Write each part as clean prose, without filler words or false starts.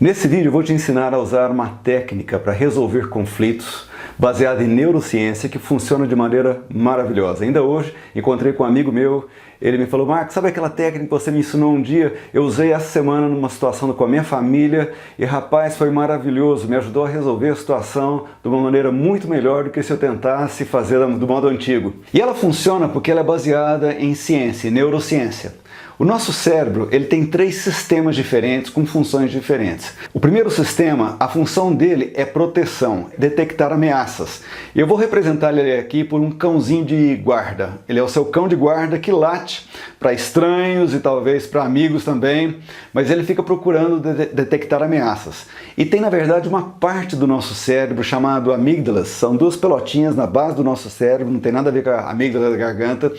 Nesse vídeo eu vou te ensinar a usar uma técnica para resolver conflitos baseada em neurociência que funciona de maneira maravilhosa. Ainda hoje encontrei com um amigo meu, ele me falou: Marcos, sabe aquela técnica que você me ensinou um dia? Eu usei essa semana numa situação com a minha família e rapaz, foi maravilhoso, me ajudou a resolver a situação de uma maneira muito melhor do que se eu tentasse fazer do modo antigo. E ela funciona porque ela é baseada em ciência, em neurociência. O nosso cérebro ele tem 3 sistemas diferentes com funções diferentes. O primeiro sistema, a função dele é proteção, detectar ameaças. Eu vou representar ele aqui por um cãozinho de guarda. Ele é o seu cão de guarda que late para estranhos e talvez para amigos também, mas ele fica procurando detectar ameaças. E tem na verdade uma parte do nosso cérebro chamado amígdalas, são 2 pelotinhas na base do nosso cérebro, não tem nada a ver com a amígdala da garganta.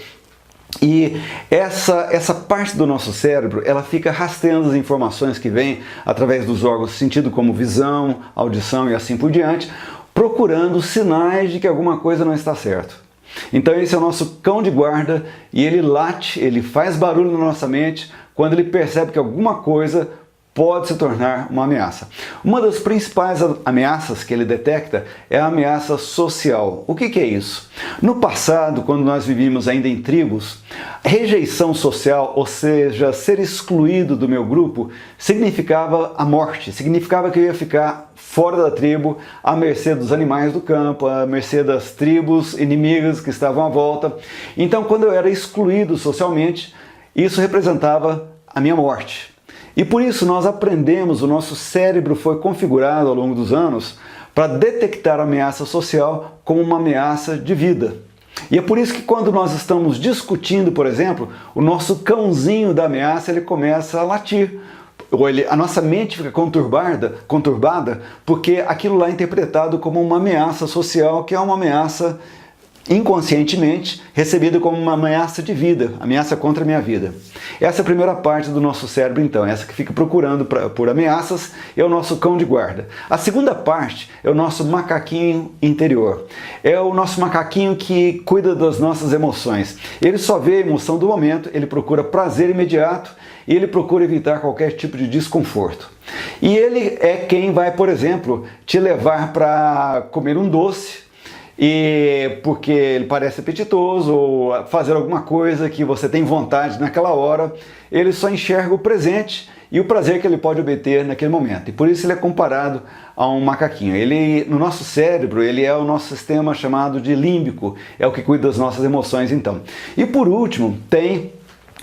E essa parte do nosso cérebro, ela fica rastreando as informações que vêm através dos órgãos de sentido, como visão, audição e assim por diante, procurando sinais de que alguma coisa não está certo. Então esse é o nosso cão de guarda e ele late, ele faz barulho na nossa mente quando ele percebe que alguma coisa pode se tornar uma ameaça. Uma das principais ameaças que ele detecta é a ameaça social. O que é isso? No passado, quando nós vivíamos ainda em tribos, rejeição social, ou seja, ser excluído do meu grupo, significava a morte, significava que eu ia ficar fora da tribo, à mercê dos animais do campo, à mercê das tribos inimigas que estavam à volta. Então, quando eu era excluído socialmente, isso representava a minha morte. E por isso nós aprendemos, o nosso cérebro foi configurado ao longo dos anos para detectar a ameaça social como uma ameaça de vida. E é por isso que quando nós estamos discutindo, por exemplo, o nosso cãozinho da ameaça ele começa a latir. A nossa mente fica conturbada porque aquilo lá é interpretado como uma ameaça social, que é uma ameaça inconscientemente recebida como uma ameaça de vida, ameaça contra a minha vida. Essa é a primeira parte do nosso cérebro, então, essa que fica procurando por ameaças, é o nosso cão de guarda. A segunda parte é o nosso macaquinho interior. É o nosso macaquinho que cuida das nossas emoções. Ele só vê a emoção do momento, ele procura prazer imediato e ele procura evitar qualquer tipo de desconforto. E ele é quem vai, por exemplo, te levar para comer um doce, e porque ele parece apetitoso ou fazer alguma coisa que você tem vontade naquela hora, ele só enxerga o presente e o prazer que ele pode obter naquele momento. E por isso ele é comparado a um macaquinho. Ele, no nosso cérebro, ele é o nosso sistema chamado de límbico, é o que cuida das nossas emoções então. E por último, tem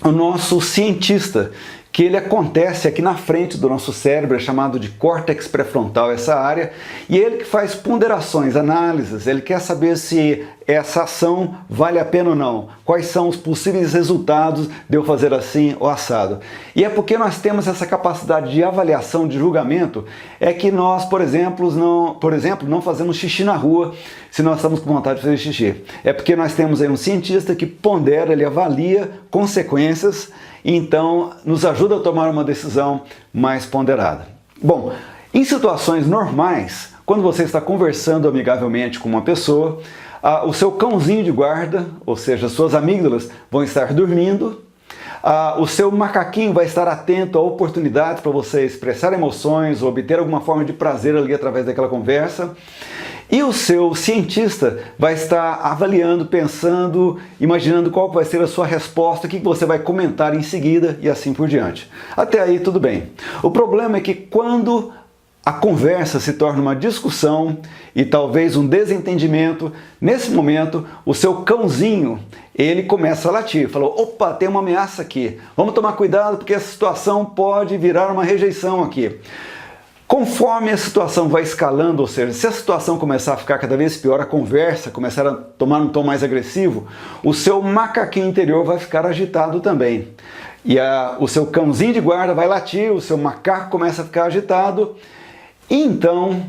o nosso cientista, que ele acontece aqui na frente do nosso cérebro, é chamado de córtex pré-frontal, essa área, e ele que faz ponderações, análises, ele quer saber se essa ação vale a pena ou não, quais são os possíveis resultados de eu fazer assim ou assado. E é porque nós temos essa capacidade de avaliação, de julgamento, é que nós, por exemplo, não fazemos xixi na rua se nós estamos com vontade de fazer xixi. É porque nós temos aí um cientista que pondera, ele avalia consequências, então nos ajuda a tomar uma decisão mais ponderada. Bom, em situações normais, quando você está conversando amigavelmente com uma pessoa, o seu cãozinho de guarda, ou seja, suas amígdalas vão estar dormindo, o seu macaquinho vai estar atento a oportunidades para você expressar emoções ou obter alguma forma de prazer ali através daquela conversa. E o seu cientista vai estar avaliando, pensando, imaginando qual vai ser a sua resposta, o que você vai comentar em seguida e assim por diante. Até aí tudo bem. O problema é que quando a conversa se torna uma discussão e talvez um desentendimento, nesse momento o seu cãozinho ele começa a latir, falou: opa, tem uma ameaça aqui, vamos tomar cuidado porque essa situação pode virar uma rejeição aqui. Conforme a situação vai escalando, ou seja, se a situação começar a ficar cada vez pior, a conversa começar a tomar um tom mais agressivo, o seu macaquinho interior vai ficar agitado também. E o seu cãozinho de guarda vai latir, o seu macaco começa a ficar agitado. E então,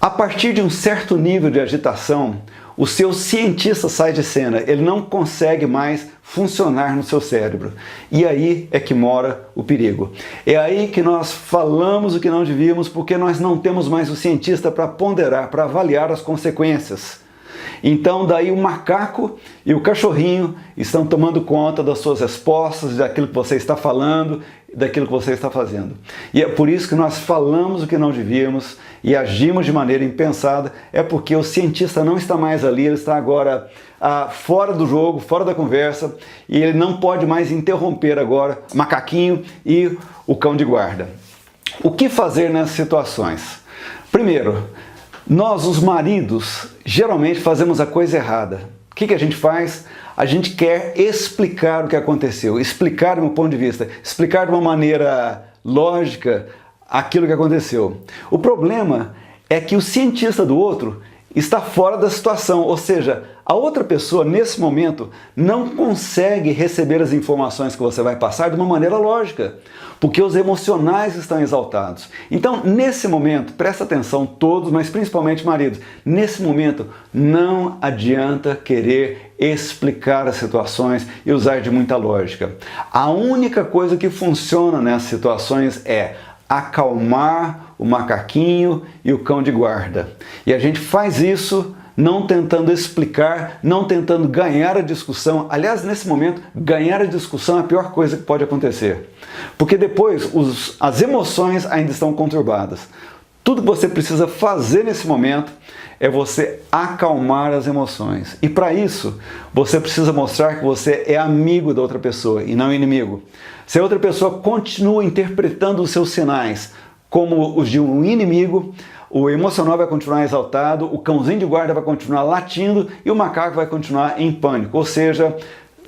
a partir de um certo nível de agitação, o seu cientista sai de cena, ele não consegue mais funcionar no seu cérebro. E aí é que mora o perigo. É aí que nós falamos o que não devíamos, porque nós não temos mais o cientista para ponderar, para avaliar as consequências. Então daí o macaco e o cachorrinho estão tomando conta das suas respostas, daquilo que você está falando, daquilo que você está fazendo. E é por isso que nós falamos o que não devíamos e agimos de maneira impensada, é porque o cientista não está mais ali, ele está agora fora do jogo, fora da conversa, e ele não pode mais interromper agora o macaquinho e o cão de guarda. O que fazer nessas situações? Primeiro, nós, os maridos, geralmente fazemos a coisa errada. O que a gente faz? A gente quer explicar o que aconteceu, explicar do meu ponto de vista, explicar de uma maneira lógica aquilo que aconteceu. O problema é que o cientista do outro está fora da situação, ou seja, a outra pessoa nesse momento não consegue receber as informações que você vai passar de uma maneira lógica, porque os emocionais estão exaltados. Então, nesse momento, presta atenção todos, mas principalmente maridos, nesse momento não adianta querer explicar as situações e usar de muita lógica. A única coisa que funciona nessas situações é acalmar o macaquinho e o cão de guarda. E a gente faz isso não tentando explicar, não tentando ganhar a discussão. Aliás, nesse momento, ganhar a discussão é a pior coisa que pode acontecer. Porque depois as emoções ainda estão conturbadas. Tudo que você precisa fazer nesse momento é você acalmar as emoções. E para isso, você precisa mostrar que você é amigo da outra pessoa e não inimigo. Se a outra pessoa continua interpretando os seus sinais como os de um inimigo, o emocional vai continuar exaltado, o cãozinho de guarda vai continuar latindo e o macaco vai continuar em pânico. Ou seja,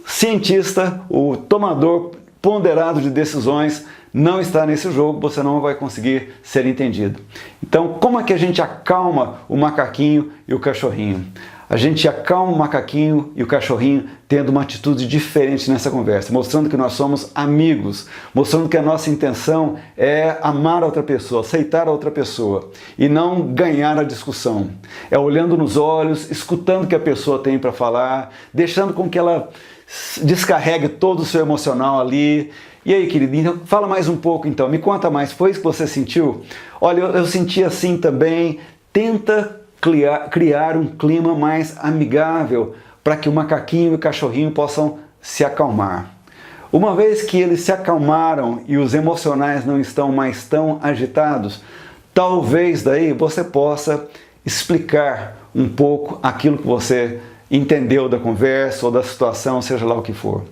cientista, o tomador ponderado de decisões, não está nesse jogo, você não vai conseguir ser entendido. Então, como é que a gente acalma o macaquinho e o cachorrinho? A gente acalma o macaquinho e o cachorrinho tendo uma atitude diferente nessa conversa, mostrando que nós somos amigos, mostrando que a nossa intenção é amar a outra pessoa, aceitar a outra pessoa e não ganhar a discussão. É olhando nos olhos, escutando o que a pessoa tem para falar, deixando com que ela descarregue todo o seu emocional ali. E aí, querido, então, fala mais um pouco então, me conta mais, foi isso que você sentiu? Olha, eu senti assim também. Tenta criar um clima mais amigável para que o macaquinho e o cachorrinho possam se acalmar. Uma vez que eles se acalmaram e os emocionais não estão mais tão agitados, talvez daí você possa explicar um pouco aquilo que você entendeu da conversa ou da situação, seja lá o que for.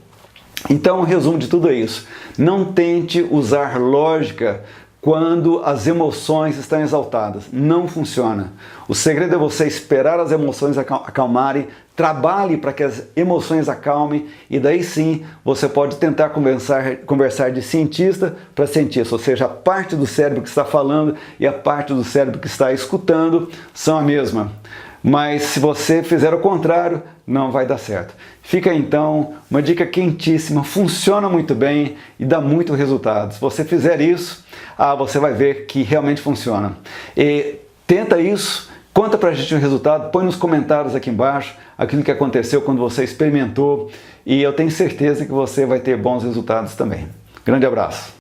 Então, o resumo de tudo é isso. Não tente usar lógica quando as emoções estão exaltadas. Não funciona. O segredo é você esperar as emoções acalmarem, trabalhe para que as emoções acalmem e daí sim você pode tentar conversar de cientista para cientista, ou seja, a parte do cérebro que está falando e a parte do cérebro que está escutando são a mesma. Mas se você fizer o contrário, não vai dar certo. Fica então uma dica quentíssima, funciona muito bem e dá muito resultado. Se você fizer isso, você vai ver que realmente funciona. E tenta isso, conta pra gente o resultado, põe nos comentários aqui embaixo aquilo que aconteceu quando você experimentou e eu tenho certeza que você vai ter bons resultados também. Grande abraço!